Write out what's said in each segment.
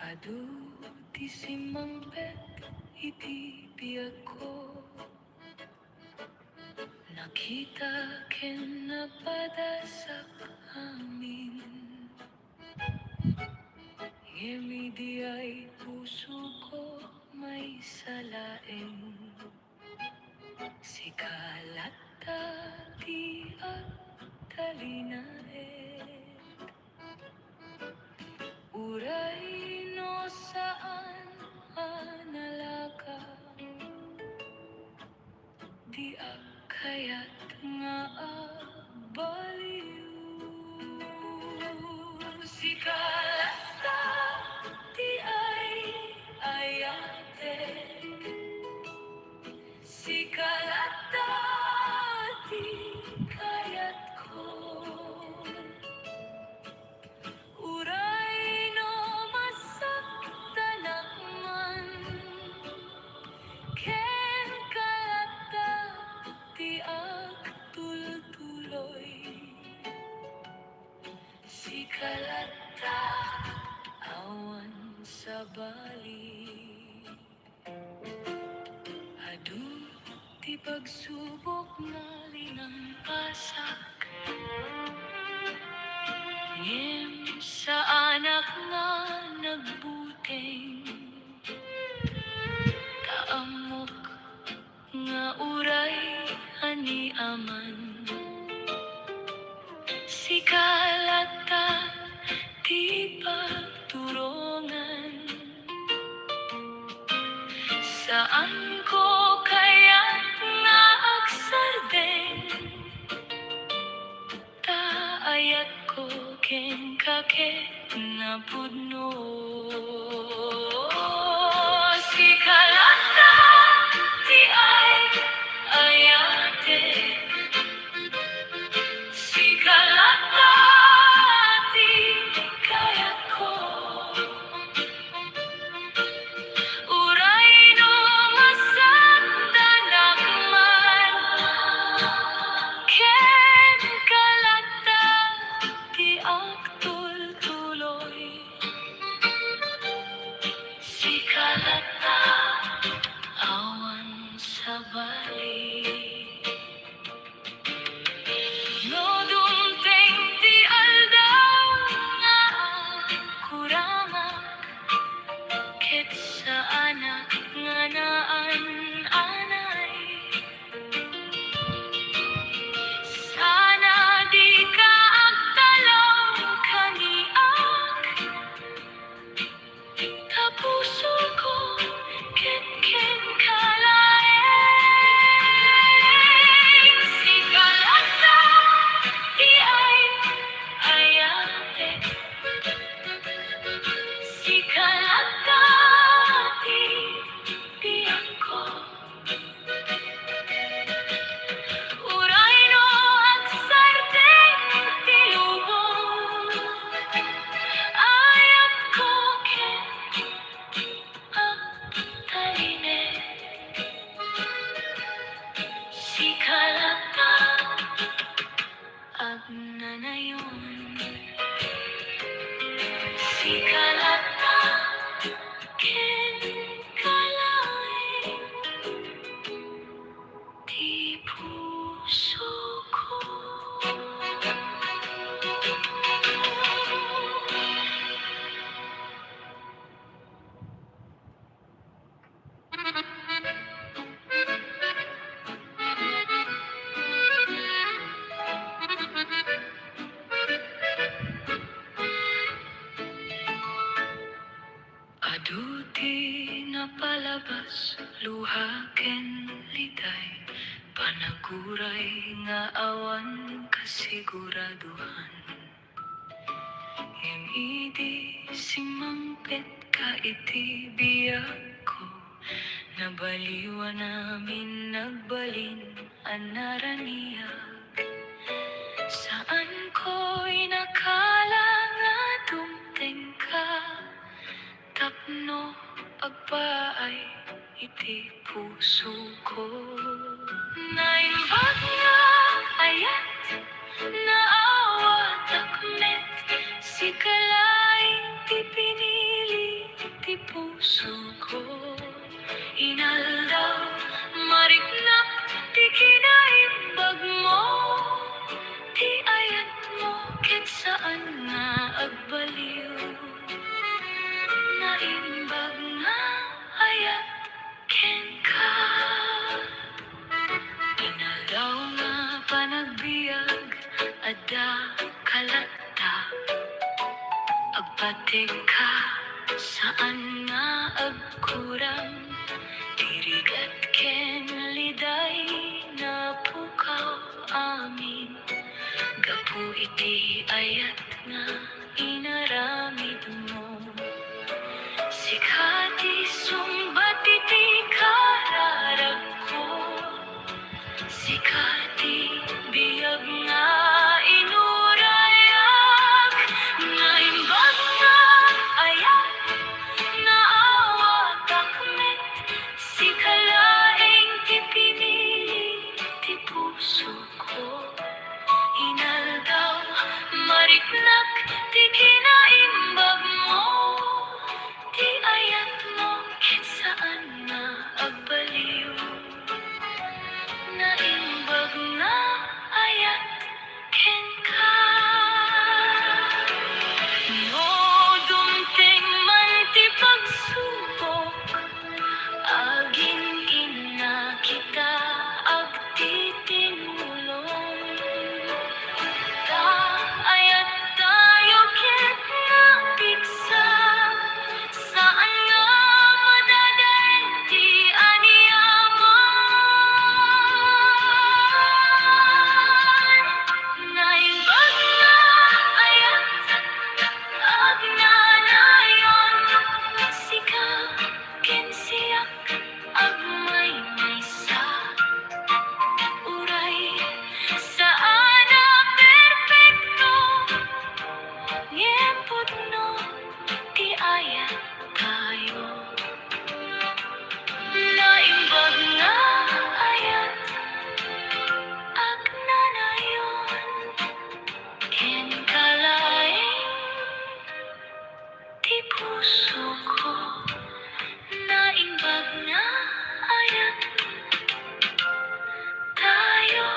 Adu ti simampet iti biag ko, nakita ken napadasak amin. Ngemi di ay puso ko may salaeng, sikalata ti talinaed. Uray no saan analaka, di kayat nga baliw. Sikalata di ay ayate, sikalata di kayat ko. Uray no masaktan akman, ken kalata ti tultuloy. Sikalata awan sa bali, adu ti pagsubok na linampasak. Ngem sa anak nga nagbuteng, kaamok nga uray ani aman. Sikalata di pagturongan, saan ko kaya't nga agsardeng, taayat ko ken kake na pudno. Sikalata di ay ayate, sikalata di kayat ko. Uray no masaktan akman, ken kalata di tultuloy. Sikalata awan sa bali, no dumteng ti aldaw nga kuramak, ket sa anak nga naan-anay. Sana di ka agtalaw kaniak, tapuso ko ken kalaeng. Sikalata di ay ayate, sikalata di biyak ko. Uray no agsardeng ti lubong, ayat ko ken talinen. Sikalata agnanayon, sikalata ken kalaeng ti puso ko. Adu ti napalabas luha ken litay, panaguray nga awan kasiguraduhan. Ngem idi simampet ka iti biag ko, nabaliwan namin nagbalin anaraniag. Saan ko'y nakala nga dumteng ka, tapno agpaay iti puso ko. Naimbag nga ayat, naawa takmet, sikalaing ti pinili. puso ko. Inaldaw, mariknak, di kinaimbag mo. Di ayat mo, ket saan nga agbaliw. Naimbag nga ayat ken ka. Inaldaw nga panagbiag, adda kalata. Agpatig ka, saan nga agkurang. Dirigat ken liday na pukaw amin. Gapu iti ayat nga inaramid mo. Sikati sumbat iti kararag ko. Sikati biyag nga inurayak. Naimbag nga ayat na awat akmet. Sikalaeng ti pinili ti puso ko. Inaldaw, mariknak, ti kinaimbag mo. Di ayat mo, ket saan nga agbaliw. Naimbag nga ayat ken ka. No dumteng man ti pagsubok, agin ina kita agtitinulong. Ta ayat tayo ket nga piksa, saan nga madadaen ti aniyaman. Naimbag nga ayat agnanayon, sika ken siak agmaymaysa. Uray, saan na perpekto, ngem pudno ti ayat tayo. Naimbag nga ayat agnanayon, ken kalaeng ti puso ko. Naimbag nga ayat tayo.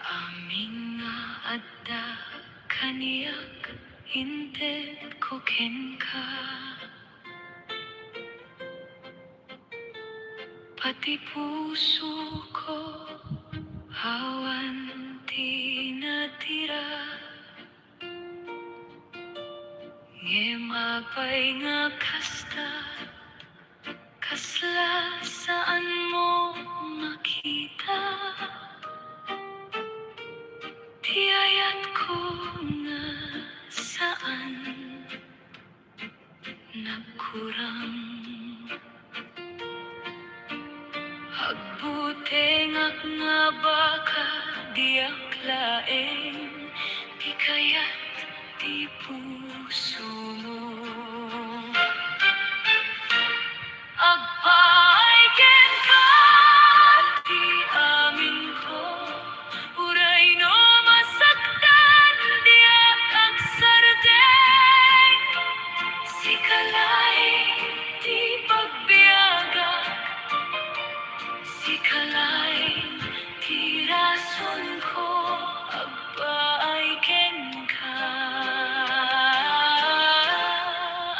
Aming nga adda kaniyak, hinted ko ken ka. Pati puso ko, awan ti natira. Ngem apay nga kasta, kasla saan mo makita. Ti ayat ko nga saan nagkurang. Agbutengak nga baka diak laeng, di kaya't di puso mo. Agpaayken ka, ti amin ko. Uray no masaktan, diak agsardeng. Sikalay, di pagbiagak. Sikalay, ti rason ko. Agpaayken ka.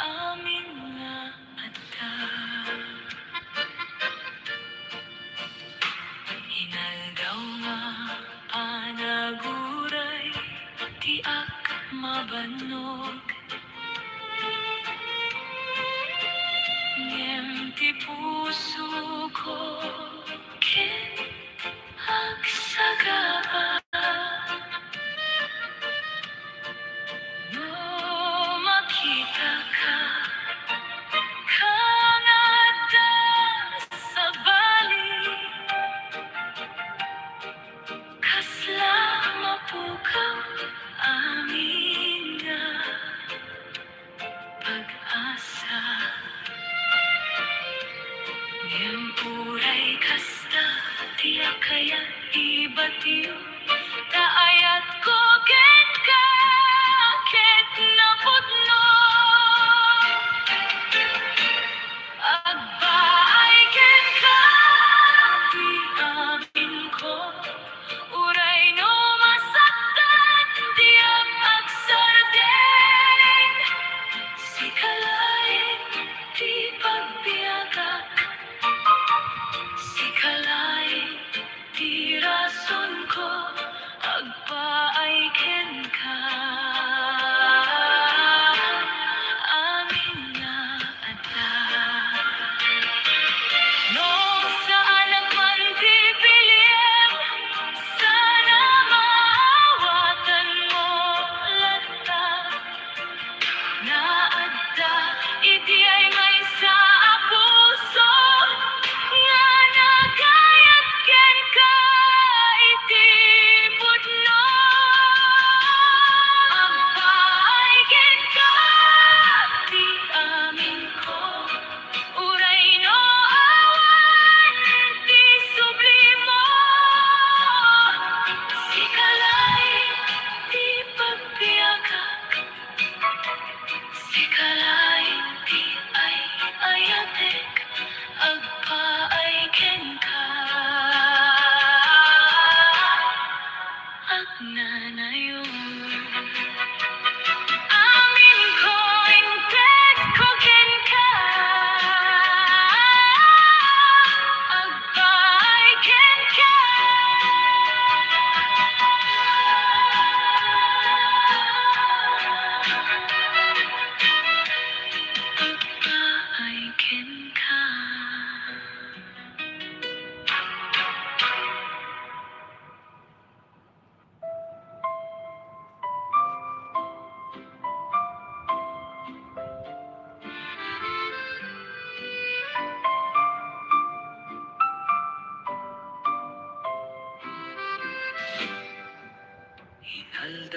Amin nga adda. Inaldaw nga anaguray, ti ak mabanog. Ngem ti puso ko, ken agsagaa. No makita ka, kang adda sa bali. Kasla mapukaw amin.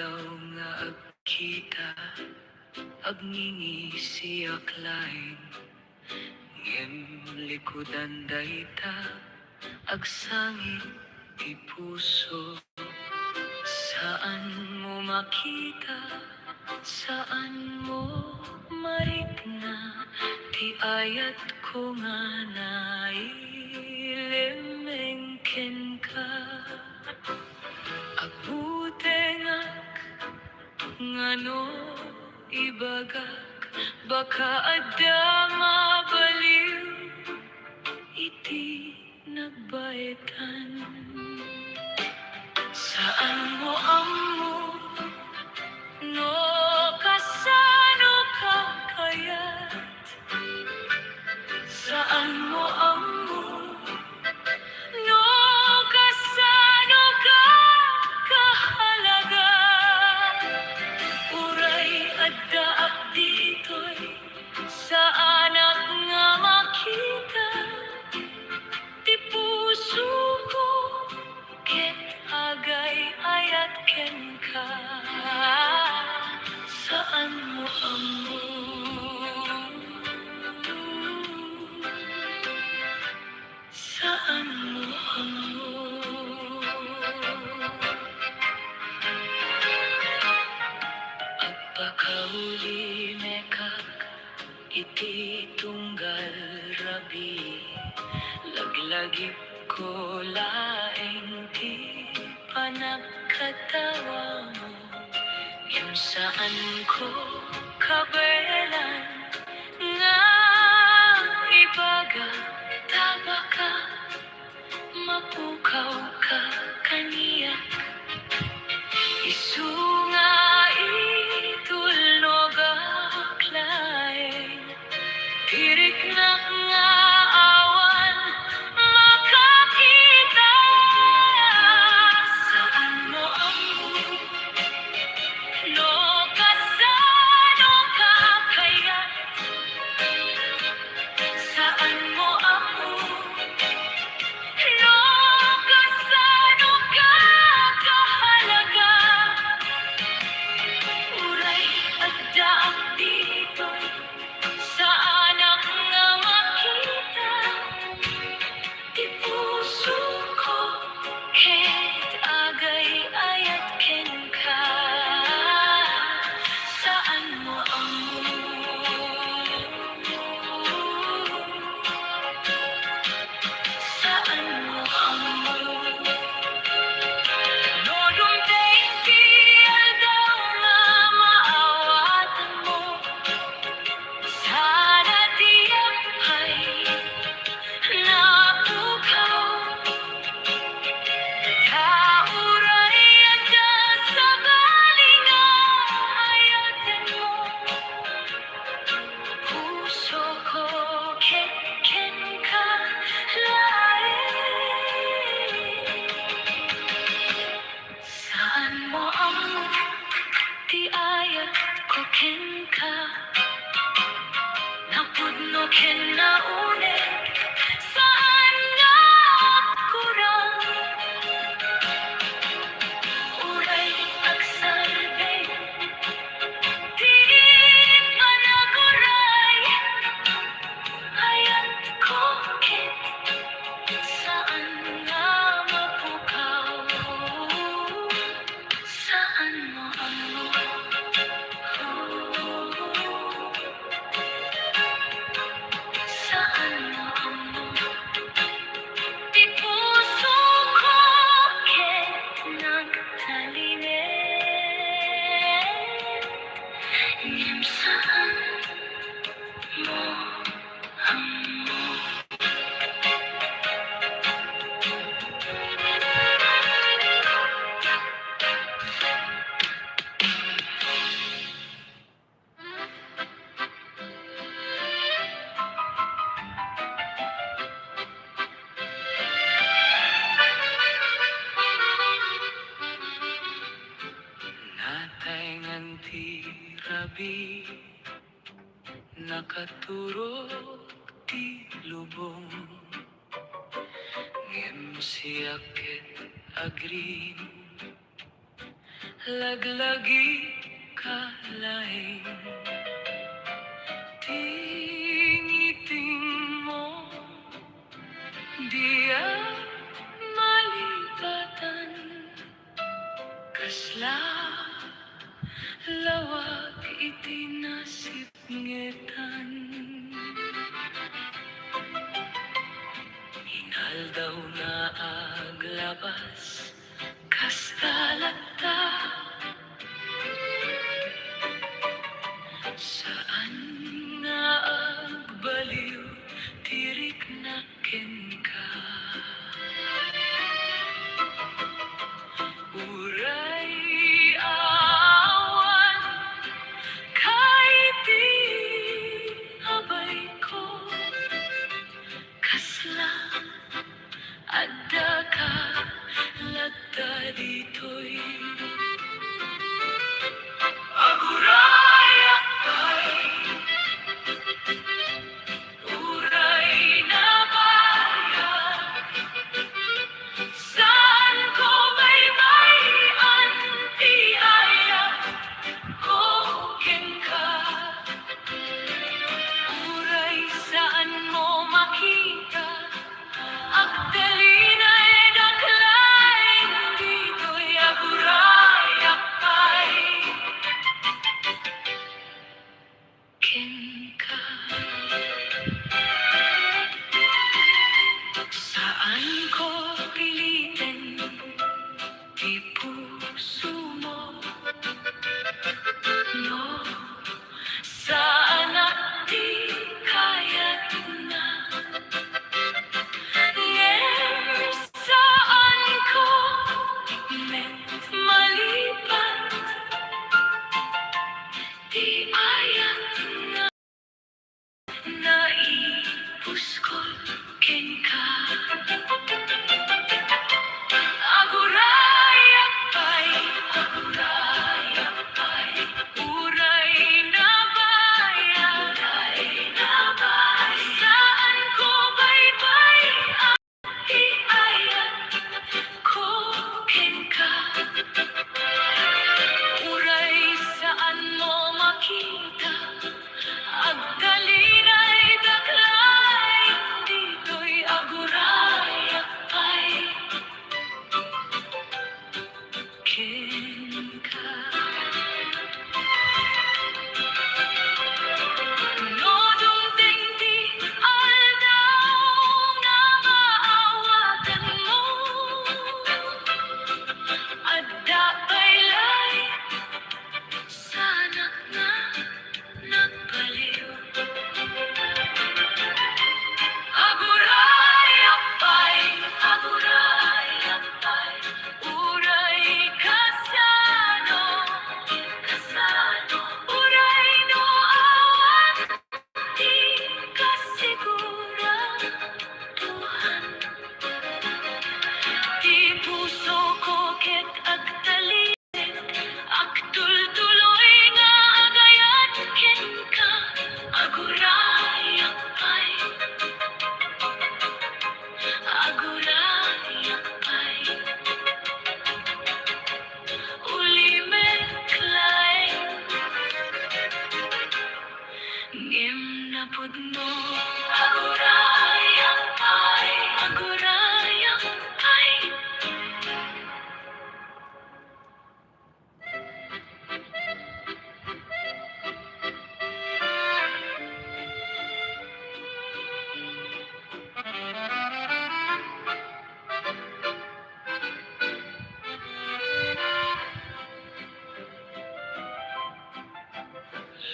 adlaw nga agkita, agningi siyak lain, ngem likudan dayta, agsangit ti puso. Saan mo makita, saan mo marikna, ti ayat ko nga nailimengken ka. Agutengak ngano ibagak, baka adda mabaliw iti nagbaetan. Saan mo ammo no kasano ka kayat? Saan mo ammo no kasano ka kahalaga? Uray adda dito'y sa anak nga makita, ti puso ko ket agay ayat ken ka. Saan mo ammo? Saan mo ammo? Agpakauli mekak iti tunggal rabi, laglagip ko laeng ti panagkatawa mo. Yung saan ko kabelan nga ibaga, tabaka mapukaw ka kaniya. Isunga itulnog aklain, tirik na nga awan makakita. Saan mo ammo no kasano ka kayat? Saan mo ammo no kasano ka kahalaga? Uray adda dito'y sa anak nga makita, ti puso ko ket agay ayat ken ka. Saan mo ammo? Saan mo ammo? No dumteng ti aldaw nga maawatan mo, sana tiyak ay napukaw. Tauray adda sa balinga ayaten mo, puso ko ken ka lain. Saan mo ammo ti ayat ko ken ka, napudno ken naune, saan nga kurang? Uray agsalbeng ti panaguray, ayat ko ket saan nga mapukaw? Saan mo ammo? Saan mo ammo? Ti puso ko ket nagtalinet, ngem saan mo ammo? Natay nganti rabi, nakaturog ti lubong, ngem siya ket agrin, Laglagi kalain tingiting mo diya malipatan kasla lawag itinasip ngetan hinal daw na aglabas kastalata saan nga agbaliw tirik na ka uray awan kahit di abay ko kasla adda ka lagda dito'y aguray akbay uray na bayan saan ko baybayan tiaya ko ka uray saan mo makita agdalinay daklain dito'y aguray akbay ka saan ko pilitin di puso mo no saan at di kaya't na saan ko met malipat di ayat na naipus ko ka aguray akbay uray na bayan saan ko baybayan iayat ko ka uray saan mo makita agdalinay daklay dito'y aguray akbay ka no dumting di aldaw na maawatan mo adda baylay sanak na nagbaliw aguray akbay uray kasano uray no awan di kasiguraduhan di puso ko ket agdali agtultuloy nga agayat ka aguray akbay uli meklay ngem na pudno aguray akbay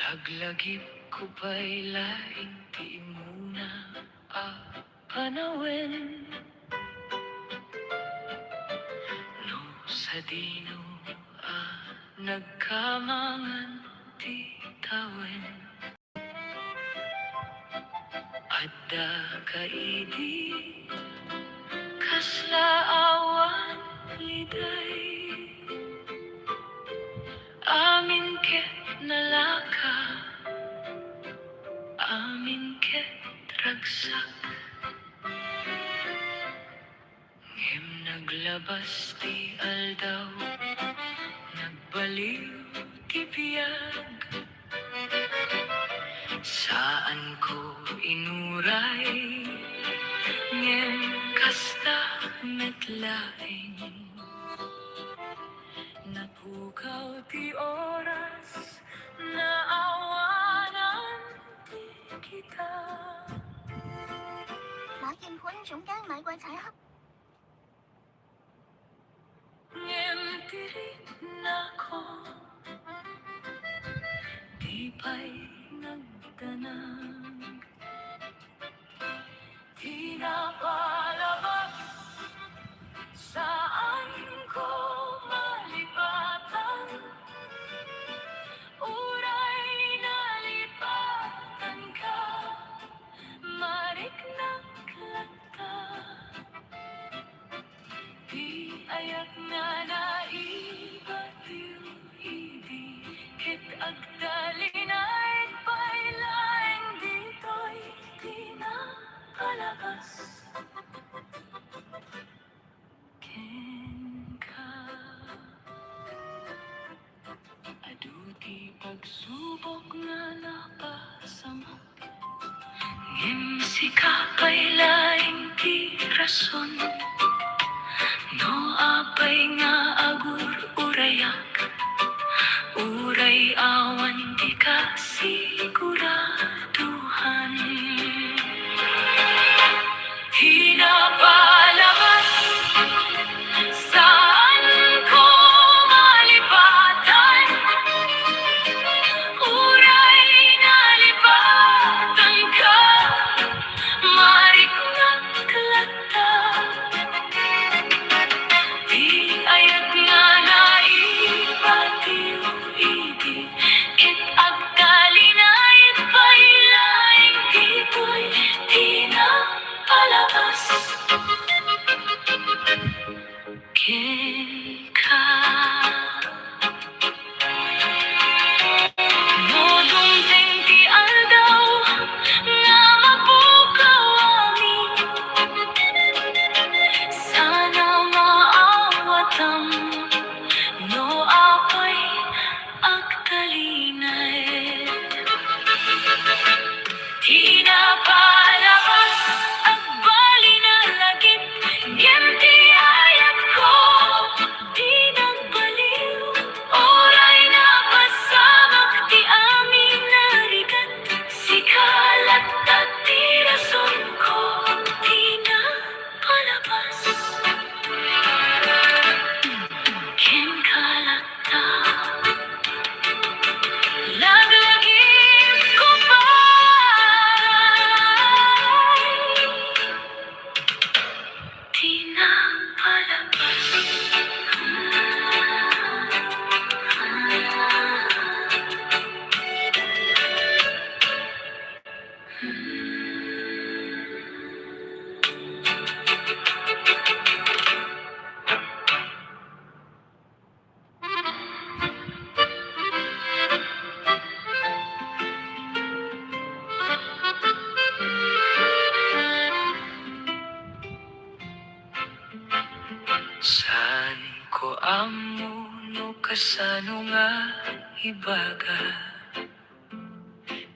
laglagip ko ba'y laing di muna panawin no sa dino nagkamangan di tawin adda kaidi kasla awan liday amin ket nalaka amin ket ragsak ngem naglabas di aldaw nag nagbaliw tibiyag. Saan ko inuray ngem kasta metlaing napukaw ti oras na awanan ti kita. 马燕坤總間買貴柴黑。 Ngem tirik na ko, di pa'y nagdanag. Di napalabas, saan ko malipatan. Uray nalipatan ka, mariknak lata. Di ayak nga naibatiw idi, kit agdalinay pailaing dito'y di nakalabas. Ken ka, adu di pagsubok nga napasamok. Ngem sika pailaing di rason, no apay nga agur urayak, uray awan di ka siguraduhan. Hinapalabas, saan ko malipatan. Uray nalipatan ka, mariknak lata. Di ayat nga naibatiw idi, kit agdalinay pailaing dito'y di napalabas. Ken ka, no dumteng ti aldaw nga mapukaw amin. Sana maawatam, no apay agdalinay. Di napalabas, agbali na lagip, ngem ti ayat ko, di nagbaliw. Oray na pasamak ti amin narigat, sikalat at ti rason ko, di napalabas. Ken kalata, laglagip ko pa'y di napalabas. San ko amo no kasano nga ibaga,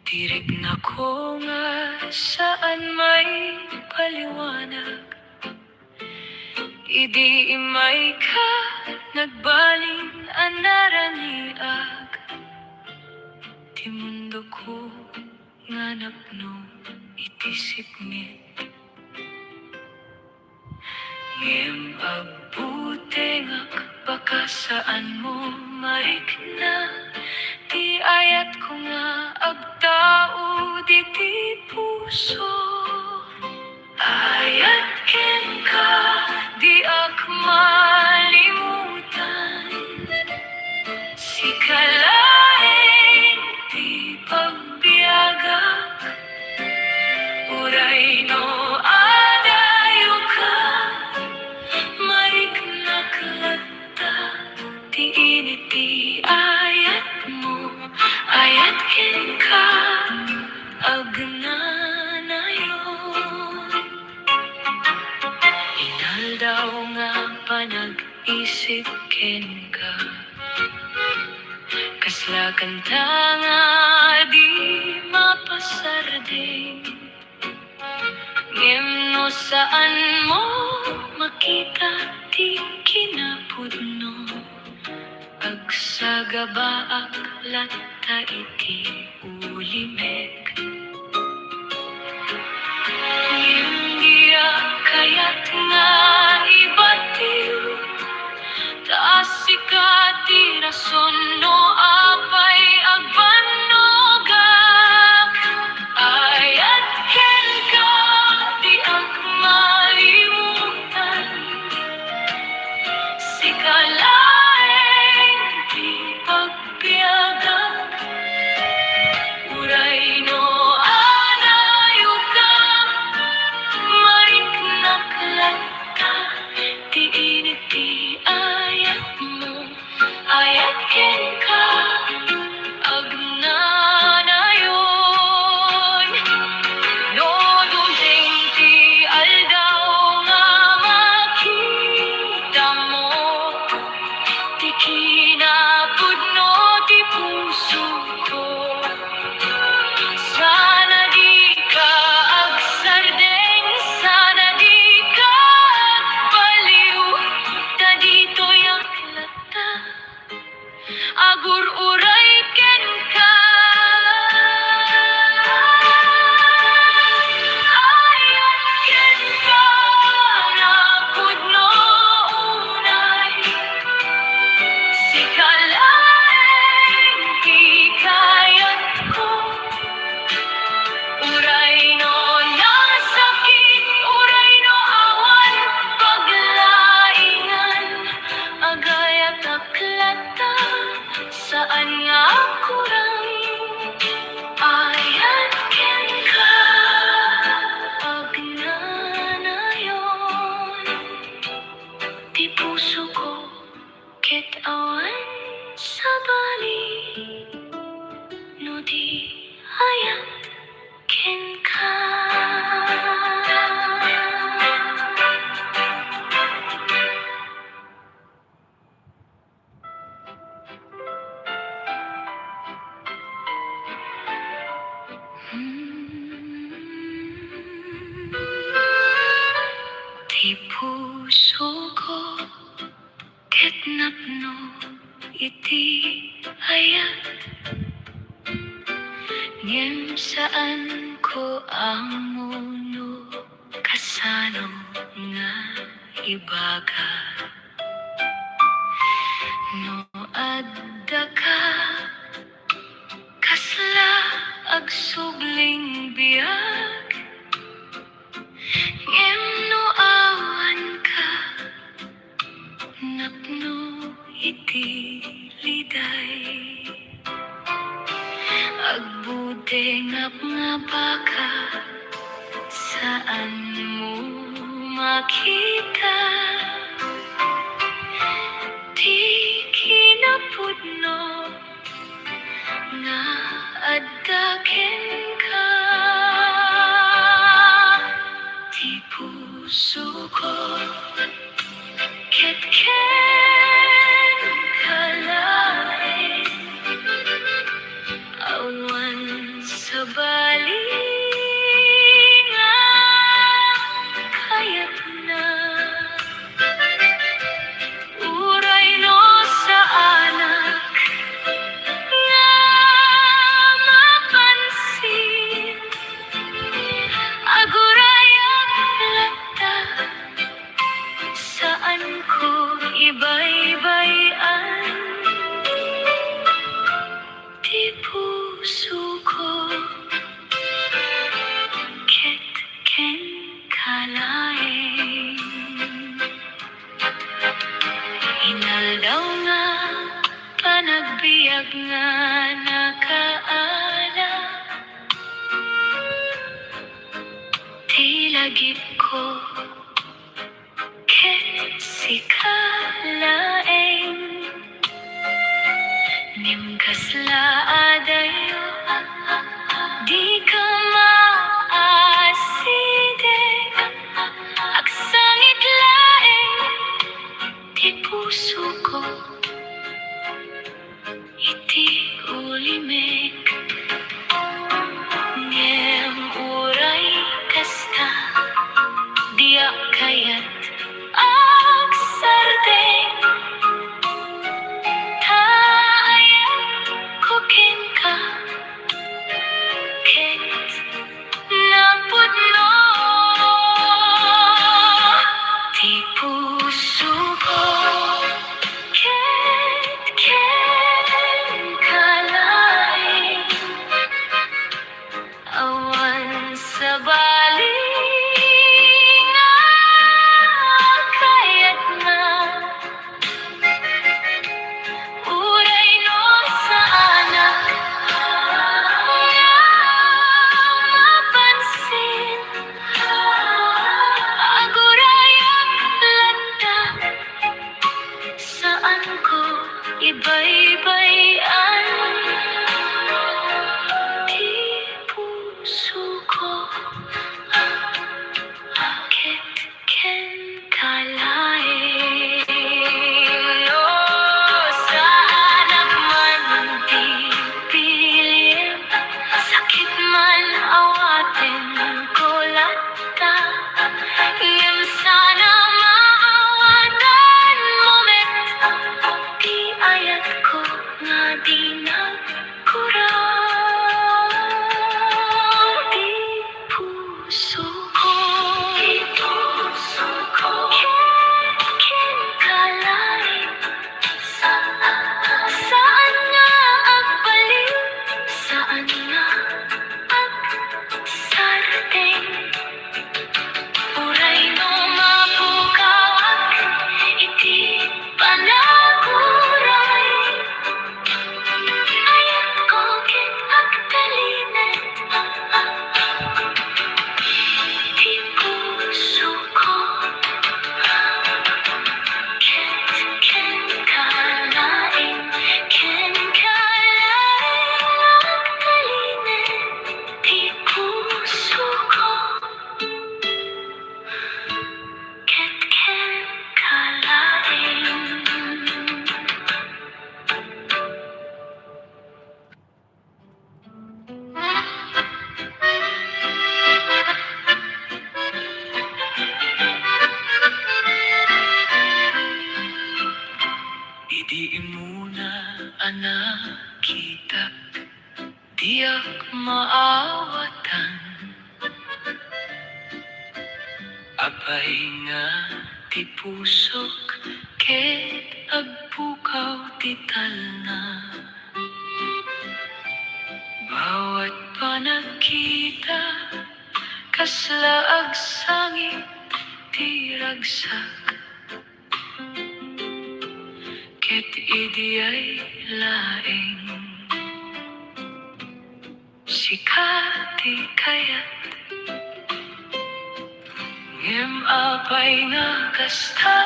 tirik na ko nga saan may paliwanag. Idi imay ka nagbaling anaraniag, ti mundo ko nga napno itisipngit. Ngem agbutengak baka saan mo marikna, di ayat ko nga agtao di ti puso. Ayat ken ka, di ak malimutan, sikalaing di pagbiagak. Uray no adayo ka, mariknak lata. Ti init ti ayat mo, ayat ken ka, agnanayon. Inaldaw nga panahon kasla kanta nga di mapasarding. Ngem saan mo makita ti kinapudno, ag sa gabaak latta iti ulimek. Ngem dia kayat nga ibatiw, taas sikati rason no apay agbanogak. Ayat ken ka di ak malimutan, sikalaeng di pagbiagak. Uray no anayo ka, mariknak lanta, di init di ayat mo. Ayat ken ka, agnanayon. No dumding ti aldaw nga makita mo, ti kinapudno ti puso ko. Sana di ka agsardeng, sana di ka agbaliw, ta dito'y aklata, agur uray ken ka. Ayat ken ka, napudno unay, sikalaeng di kayat ko. Uray no nasakit, uray no awan, paglaingan, agayat aklata, saan nga kurang. Ayat ken ka, agnanayon, ti puso ko ket awan sa bali, no di ayat ken ka. Ti puso ko ket napno iti ayat, ngem saan ko amuno kasano nga ibaga. No adda ka kasla agsubling biag, ngem no awan ka napno iti liday. Agbudengap nga baka, saan mo makita, di kinapudno nga adda ken ka. Ti puso ko ket ken kalaeng, awan sa bali nga kayat na. Uray no sa anak nga mapansin, agurayak lata, saan ko ibaybayan. Ti puso ko ket ken kalaeng, inaldaw nga panagbiag nga nakaala, ti lagip ko ket sikalaeng, nimkasla adayo di ka maaside, aksangit laeng ti puso ko iti bulimik ngem uray kasta dia kayat aksardeng taayat kukin ka ket napudno ti puso ko ket ken kalay awan sa baling kayat na uray no sa anak nga mapansin agurayak lata saan ko ibaybayan di puso ko ket ken kalay no sa anak man di pilim sakit man awatin ko lata ngem sana maawatan moment di ayat ko nga di nagkurang di puso ko ken kalay saan nga agbalik saan nga agsardeng uray no mapukawak iti panaguray ayat ko ket agtalinet ti puso ko ket ken kalaing agtalinet ti puso ko ket ken kalaing. Idi muna anak kita diak maawatan apay nga ti pusok ket agpukaw ti talna bawat panagkita kasla agsangit ti ragsak ket idi ay laeng sikati kayat ngem apay nga kasta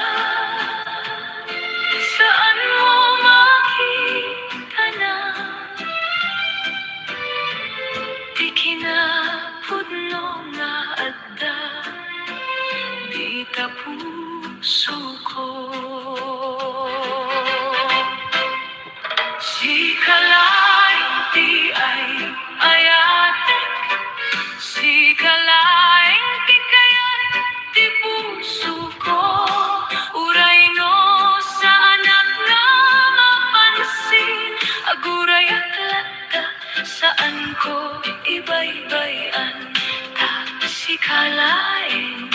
saan mo makita na di kinapudno nga adda di tapuso ko si kalay ti ay ayatek si kalay ti kayat ti puso ko uray no sa anak nga mapansin aguray at lata saan ko ibaybayan ta si kalaing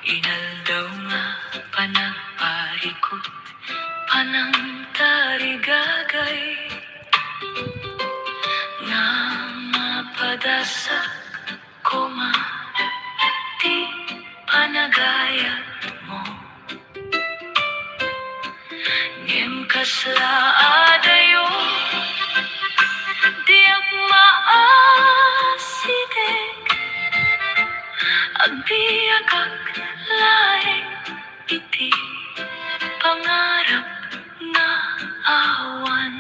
inaldaw nga panagparikot panang tarigagay nga mapadasak ko di panagayat mo ngem kasla adayo di ak maasidek agbiagak laeng iti pangarap nga awan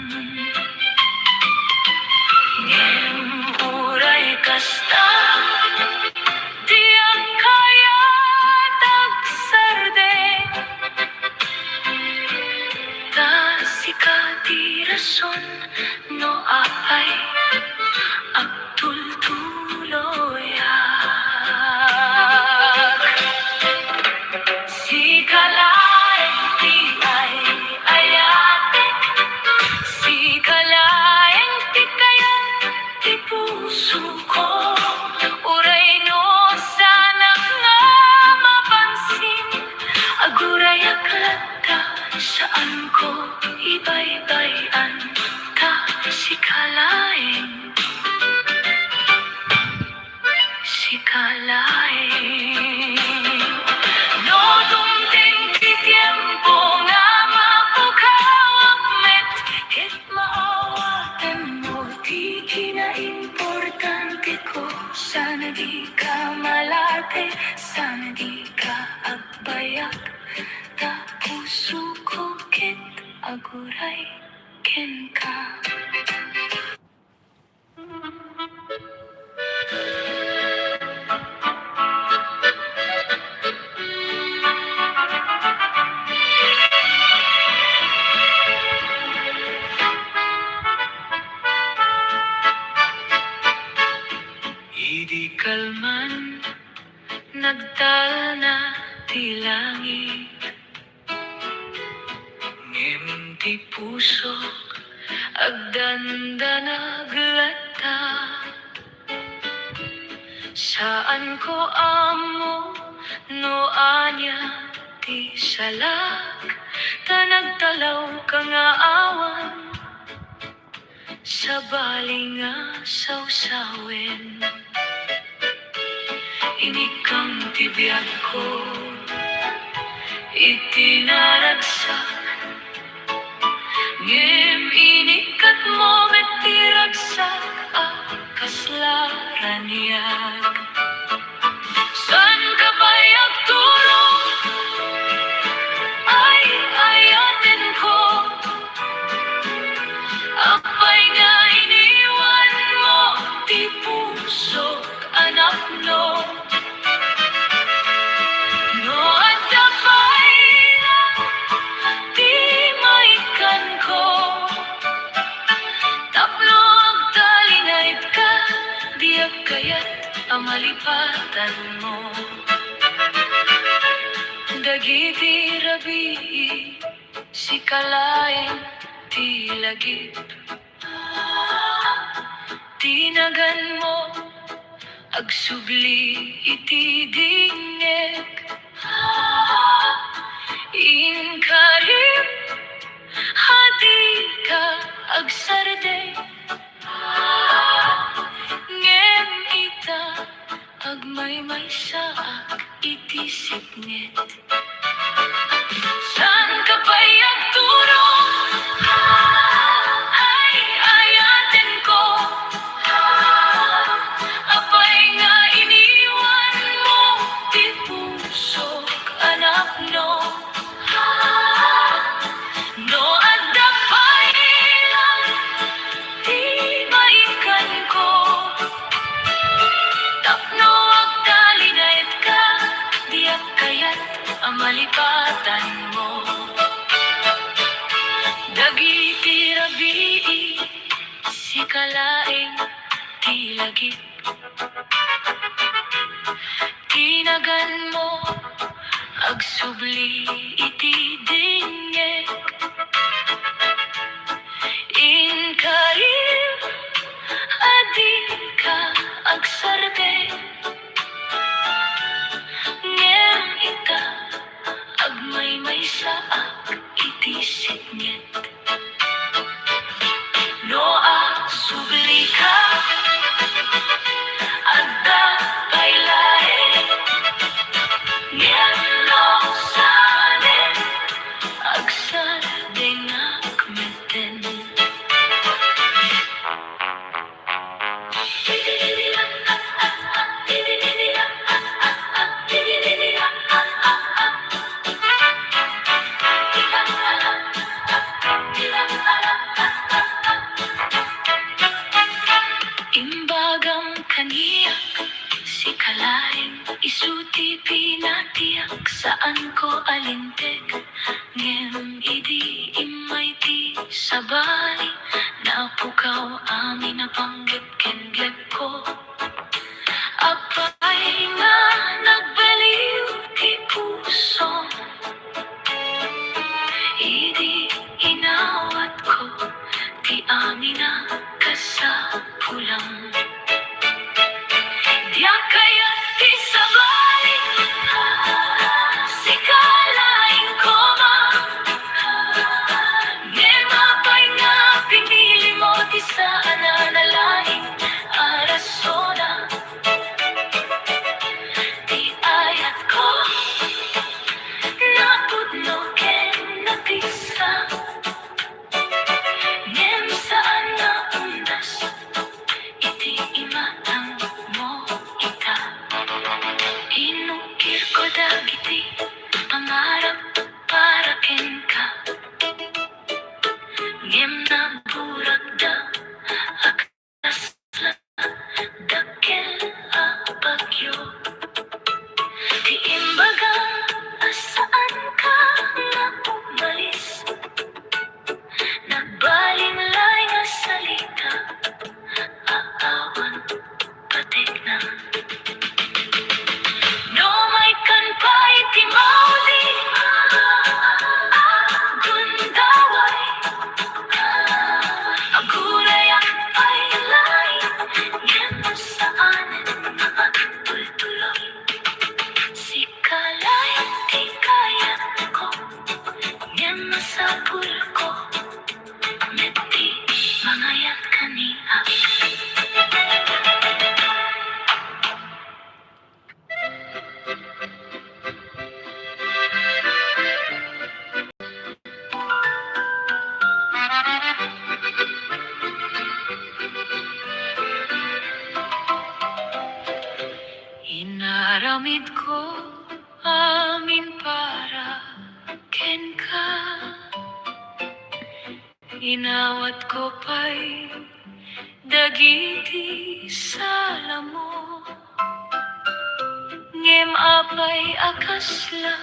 ngem uray kasta di ang kaya kuray ken ka. Idi kalman nagtal na ti langit, ngem ti puso agdanda naglata. Saan ko amo no anya ti salak, ta nagtalaw ka nga awan sa balinga sawsawen. Inikam ti biyag ko itinaragsak, ngem inikat mo met ti ragsak a kaslaraniag. San ka ba'y agturong ay ayaten ko, apay nga iniwan mo ti puso anak no. No adda pa'y lang ti maikan ko, tapno agtalinayt ka, diag kayat amalipatan mo. Dagiti rabii si kalaeng ti lagip, tinagan mo agsubli iti dingeg. Inkarip hadi ka agsarde, ngem ita agmaymay saak iti sipnget. San ka ba'y agturong ay ayaten ko, apay nga iniwan mo ti puso anak no. No adda pa'y lang ti maikan ko, tapno agtalinayt ka, diag kayat amalipatan mo. Dagiti rabii si kalaeng ti lagip, tinagan mo agsubli iti dingeg. Inkarip adi ka agsarde, ngem ita agmaymay saak iti sipnget. No asubli ka adda pa'y laeng, ngem no sanen agsarde nga kmeten. Imbagam kaniyak si kalaeng isuti pinatiyak, saan ko alintek, ngem idi imay ti sabali, napukaw amin napanggep kenggep ko. Apay nga nagbaliw ti puso, idi inawat ko ti amin na kasapulang. Diag kayat ti sabali si kalaeng koma, ngem apay nga pinili mo ti saan na nalaing arasona. Ti ayat ko napudno ken napisa, ngem saan na undas iti imatang mo ita. Inukir ko dagiti pangarap para ken ka, Inawat ko pa'y dagiti sa lamo. Ngem apay akasla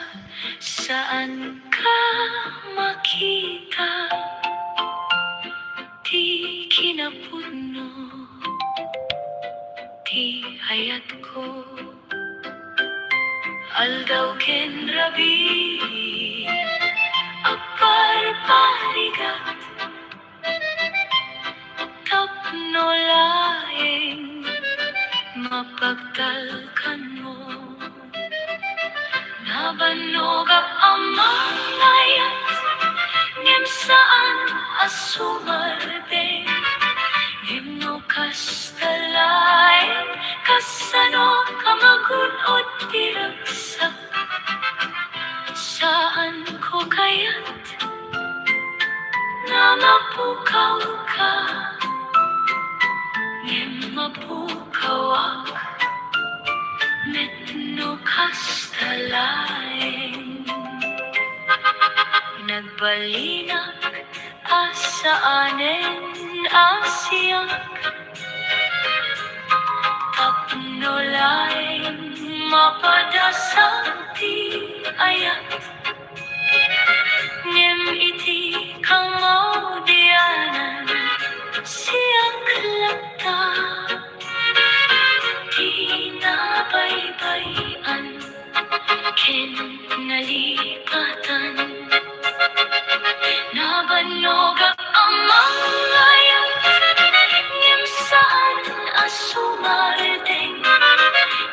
saan ka makita ti kinapudno ti hayat ko. Aldaw ken rabi agparparigat tapno laeng mapagtalkan mo. Nabanogak amang layat ngem saan asumarte. Ngem no kastalain kasano kamagunod tiragsak. Saan ko kaya't na mapukaw ka. Ngem mapukawak met no kastalain. Nagbalinak asaanen asiyak tapno laeng mapadasang ti ayat. Ngem iti kamaudianan siyak lagta ti nabaybayan ken nalipatan. Nabanogak amang layat ngem saan asumardeng.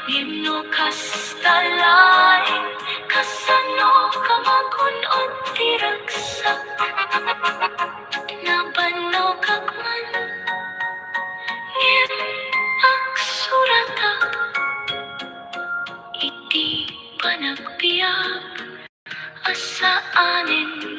Ngem no kastalain kasano kamagunod tiragsak. Nabanogak man ngem agsurata iti panagbiag asaanen